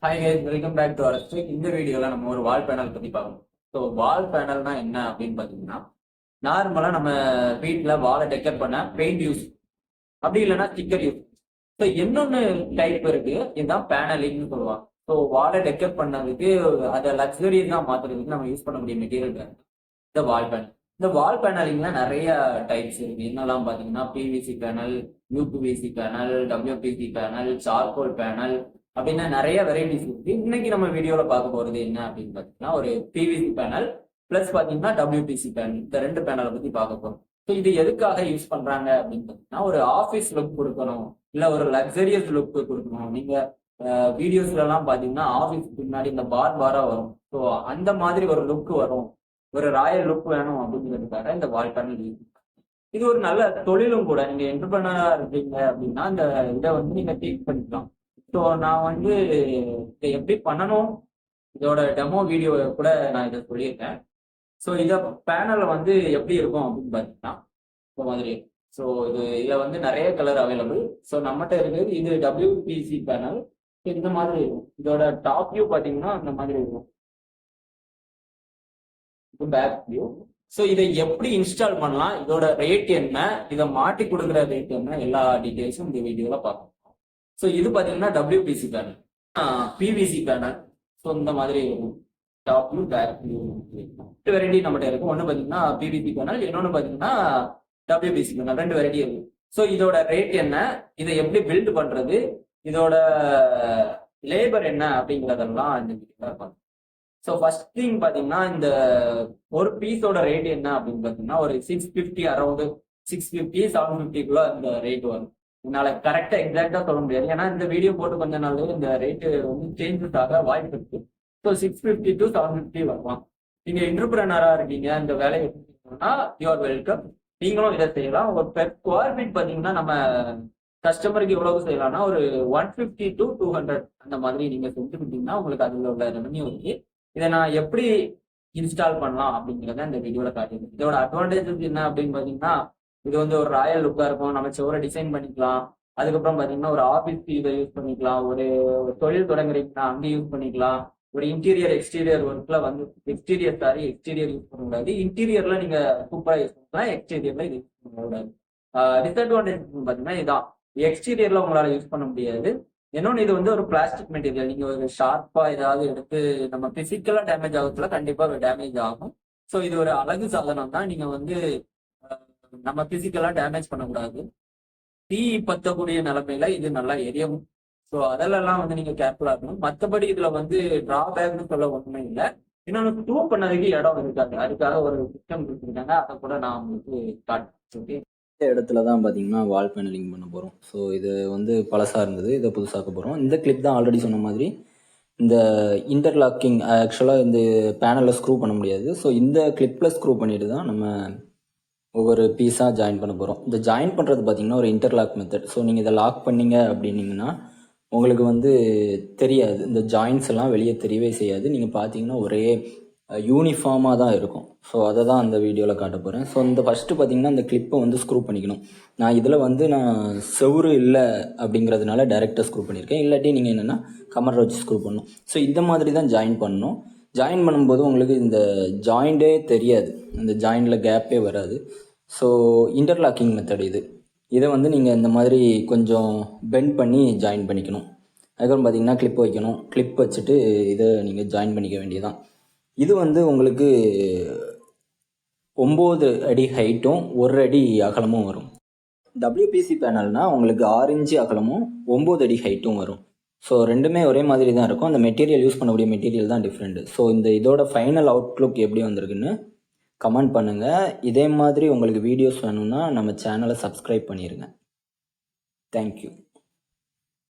Hi guys, welcome back to our street. இந்த வீடியோவில் நம்ம ஒரு வால் பேனல் பற்றி பார்க்கணும். ஸோ வால் பேனல்னா என்ன அப்படின்னு பார்த்தீங்கன்னா, நார்மலாக நம்ம வீட்டில் வாலை டெக்கர் பண்ண பெயிண்ட் யூஸ், அப்படி இல்லைன்னா ஸ்டிக்கர் யூஸ். ஸோ இன்னொன்று டைப் இருக்கு, இதுதான் பேனலிங்னு சொல்லுவாங்க. ஸோ வாலை டெக்கர் பண்ணதுக்கு அதை லக்ஸரியஸாக மாற்றுறதுக்கு நம்ம யூஸ் பண்ணக்கூடிய மெட்டீரியல் இந்த வால் பேனல். இந்த வால் பேனலிங்ல நிறைய டைப்ஸ் இருக்கு. என்னெல்லாம் பார்த்தீங்கன்னா PVC panel, UPVC panel, WBC panel, charcoal panel அப்படின்னா நிறைய வெரைட்டிஸ் இருக்கு. இன்னைக்கு நம்ம வீடியோல பார்க்க போறது என்ன அப்படின்னு பாத்தீங்கன்னா, ஒரு பிவிசி பேனல் பிளஸ் பாத்தீங்கன்னா டபிள்யூபிசி பேனல், இந்த ரெண்டு பேனலை பத்தி பார்க்க போறோம். ஸோ இது எதுக்காக யூஸ் பண்றாங்க அப்படின்னு பாத்தீங்கன்னா, ஒரு ஆஃபீஸ் லுக் கொடுக்கணும், இல்ல ஒரு லக்ஸரியஸ் லுக் கொடுக்கணும். நீங்க வீடியோஸ்ல எல்லாம் பாத்தீங்கன்னா ஆஃபீஸ்க்கு முன்னாடி இந்த பார் பாரா வரும். ஸோ அந்த மாதிரி ஒரு லுக் வரும், ஒரு ராயல் லுக் வேணும் அப்படிங்கிறதுக்காக இந்த வால் பேனல் யூஸ். இது ஒரு நல்ல தொழிலும் கூட. நீங்க என்டர்பிரனரா இருக்கீங்க அப்படின்னா இந்த இதை வந்து நீங்க டீச் பண்ணிக்கலாம். ஸோ நான் வந்து இதை எப்படி பண்ணணும், இதோட டெமோ வீடியோ கூட நான் இதை சொல்லியிருக்கேன். ஸோ இதை பேனலில் வந்து எப்படி இருக்கும் அப்படின்னு பார்த்தீங்கன்னா இந்த மாதிரி. ஸோ இதில் வந்து நிறைய கலர் அவைலபிள். ஸோ நம்மகிட்ட இருக்குது இது டபிள்யூபிசி பேனல். இந்த மாதிரி இருக்கும். இதோட டாப் வியூ பார்த்தீங்கன்னா இந்த மாதிரி இருக்கும், பேக் வியூ. ஸோ இதை எப்படி இன்ஸ்டால் பண்ணலாம், இதோட ரேட் என்ன, இதை மாட்டி கொடுக்குற ரேட் என்ன, எல்லா டீட்டெயில்ஸும் இந்த வீடியோவில் பார்க்கலாம். ஸோ இது பார்த்தீங்கன்னா WBC panel, PVC panel. So இந்த மாதிரி இருக்கும், டாப் வியூ பேக் வியூ. ரெண்டு வெரைட்டி நம்மகிட்ட இருக்கும். ஒன்று பார்த்தீங்கன்னா பிவிசி பேனல், இன்னொன்று பார்த்தீங்கன்னா டபிள்யூபிசி பேனல். ரெண்டு வெரைட்டி இருக்கு. ஸோ இதோட ரேட் என்ன, இதை எப்படி பில்ட் பண்றது, இதோட லேபர் என்ன அப்படிங்கிறதெல்லாம் இந்த வீடியோல பார்க்கலாம். ஸோ ஃபர்ஸ்ட் திங் பார்த்தீங்கன்னா, இந்த ஒரு பீஸோட ரேட் என்ன அப்படின்னு பார்த்தீங்கன்னா ஒரு 650, அரௌண்ட் 650 750 இந்த ரேட் வரும். என்னால் கரெக்டாக எக்ஸாக்டாக சொல்ல முடியாது, ஏன்னா இந்த வீடியோ போட்டு கொஞ்ச நாள் இந்த ரேட்டு வந்து சேஞ்சஸ் ஆக வாய்ப்பு இருக்கு. ஸோ 650 to 750 வரலாம். நீங்கள் என்டர்பிரனராக இருக்கீங்க, இந்த வேலையை எடுத்தீங்கன்னா யூஆர் வெல்கம். நீங்களும் இதை செய்யலாம். ஒரு பெர் ஸ்கொயர் ஃபீட் பார்த்தீங்கன்னா நம்ம கஸ்டமருக்கு எவ்வளவு செய்யலாம்னா ஒரு 150 to 200 அந்த மாதிரி நீங்கள் செஞ்சுக்கிட்டீங்கன்னா உங்களுக்கு அதில் உள்ள ரெவன்யூ இருக்கு. இதை நான் எப்படி இன்ஸ்டால் பண்ணலாம் அப்படிங்கிறத இந்த வீடியோவில் காட்டியிருக்கேன். இதோட அட்வான்டேஜஸ் என்ன அப்படின்னு பார்த்தீங்கன்னா, இது வந்து ஒரு ராயல் லுக்கா இருக்கும், நம்ம செவரை டிசைன் பண்ணிக்கலாம். அதுக்கப்புறம் பாத்தீங்கன்னா ஒரு ஆஃபீஸ்க்கு இதை யூஸ் பண்ணிக்கலாம், ஒரு தொழில் தொடங்குறீங்கன்னா அங்கே யூஸ் பண்ணிக்கலாம். ஒரு இன்டீரியர் எக்ஸ்டீரியர் ஒர்க்ல வந்து எக்ஸ்டீரியர் யூஸ் பண்ணக்கூடாது, இன்டீரியர்ல நீங்க சூப்பரா யூஸ் பண்ணலாம், எக்ஸ்டீரியர்ல இது யூஸ் பண்ணக்கூடாது. டிஸ்அட்வான்டேஜ் பாத்தீங்கன்னா இதுதான், எக்ஸ்டீரியர்ல உங்களால யூஸ் பண்ண முடியாது. இன்னொன்று இது வந்து ஒரு பிளாஸ்டிக் மெட்டீரியல். நீங்க ஒரு ஷார்ப்பா ஏதாவது எடுத்து நம்ம பிசிக்கலா டேமேஜ் ஆகுதுல கண்டிப்பா டேமேஜ் ஆகும். ஸோ இது ஒரு அழகு சாதனம் தான். நீங்க வந்து நம்ம பிசிக்கலா டேமேஜ் பண்ணக்கூடாது. தீ பத்தக்கூடிய நிலைமையில இது நல்லா எரியவும். ஸோ அதெல்லாம் வந்து நீங்க கேர்ஃபுல்லா இருக்கணும். மற்றபடி இதுல வந்து டிராபேக்னு சொல்ல ஒண்ணுமே இல்லை. இன்னொன்று டூ பண்ணதுக்கு இடம் இருக்காது, அதுக்காக ஒரு சிஸ்டம் கொடுத்துருக்காங்க, அதை கூட நான் உங்களுக்கு காட்டுறேன். இந்த இடத்துல தான் பார்த்தீங்கன்னா வால் பேனலிங் பண்ண போகிறோம். ஸோ இது வந்து பழசாக இருந்தது, இதை புதுசாக்க போகிறோம். இந்த கிளிப் தான் ஆல்ரெடி சொன்ன மாதிரி இந்த இன்டர்லாக்கிங் ஆக்சுவலாக இந்த பேனலில் ஸ்க்ரூ பண்ண முடியாது. ஸோ இந்த கிளிப்பில் ஸ்க்ரூ பண்ணிட்டு தான் நம்ம ஒவ்வொரு பீஸாக ஜாயின் பண்ண போகிறோம். இந்த ஜாயின் பண்ணுறது பார்த்திங்கன்னா ஒரு இன்டர்லாக் மெத்தட். ஸோ நீங்கள் இதை லாக் பண்ணிங்க அப்படின்னீங்கன்னா உங்களுக்கு வந்து தெரியாது, இந்த ஜாயின்ஸ் எல்லாம் வெளியே தெரியவே செய்யாது. நீங்கள் பார்த்தீங்கன்னா ஒரே யூனிஃபார்மாக தான் இருக்கும். ஸோ அதை தான் அந்த வீடியோவில் காட்ட போகிறேன். ஸோ இந்த ஃபஸ்ட்டு பார்த்திங்கன்னா இந்த கிளிப்பை வந்து ஸ்க்ரூ பண்ணிக்கணும். நான் இதில் வந்து நான் செவுறு இல்லை அப்படிங்கிறதுனால டைரெக்டாக ஸ்க்ரூ பண்ணியிருக்கேன். இல்லாட்டி நீங்கள் என்னென்னா கமரை வச்சு ஸ்க்ரூ பண்ணணும். ஸோ இந்த மாதிரி தான் ஜாயின் பண்ணணும். ஜாயின் பண்ணும்போது உங்களுக்கு இந்த ஜாயிண்டே தெரியாது, இந்த ஜாயிண்டில் கேப்பே வராது. ஸோ இன்டர்லாக்கிங் மெத்தட் இதை வந்து நீங்கள் இந்த மாதிரி கொஞ்சம் பெண்ட் பண்ணி ஜாயின் பண்ணிக்கணும். அதுக்கப்புறம் பார்த்தீங்கன்னா கிளிப் வைக்கணும். கிளிப் வச்சுட்டு இதை நீங்கள் ஜாயின் பண்ணிக்க வேண்டியதான். இது வந்து உங்களுக்கு 9 அடி ஹைட்டும் 1 அடி அகலமும் வரும். டபிள்யூபிசி பேனல்னால் உங்களுக்கு 6 இன்ச்சு அகலமும் 9 அடி ஹைட்டும் வரும். ஸோ ரெண்டுமே ஒரே மாதிரி தான் இருக்கும். அந்த மெட்டீரியல் யூஸ் பண்ணக்கூடிய மெட்டீரியல் தான் டிஃப்ரெண்ட். ஸோ இதோட ஃபைனல் அவுட்லுக் எப்படி வந்திருக்குன்னு கமெண்ட் பண்ணுங்கள். இதே மாதிரி உங்களுக்கு வீடியோஸ் வேணும்னா நம்ம சேனலை சப்ஸ்கிரைப் பண்ணிடுங்க. தேங்க்யூ.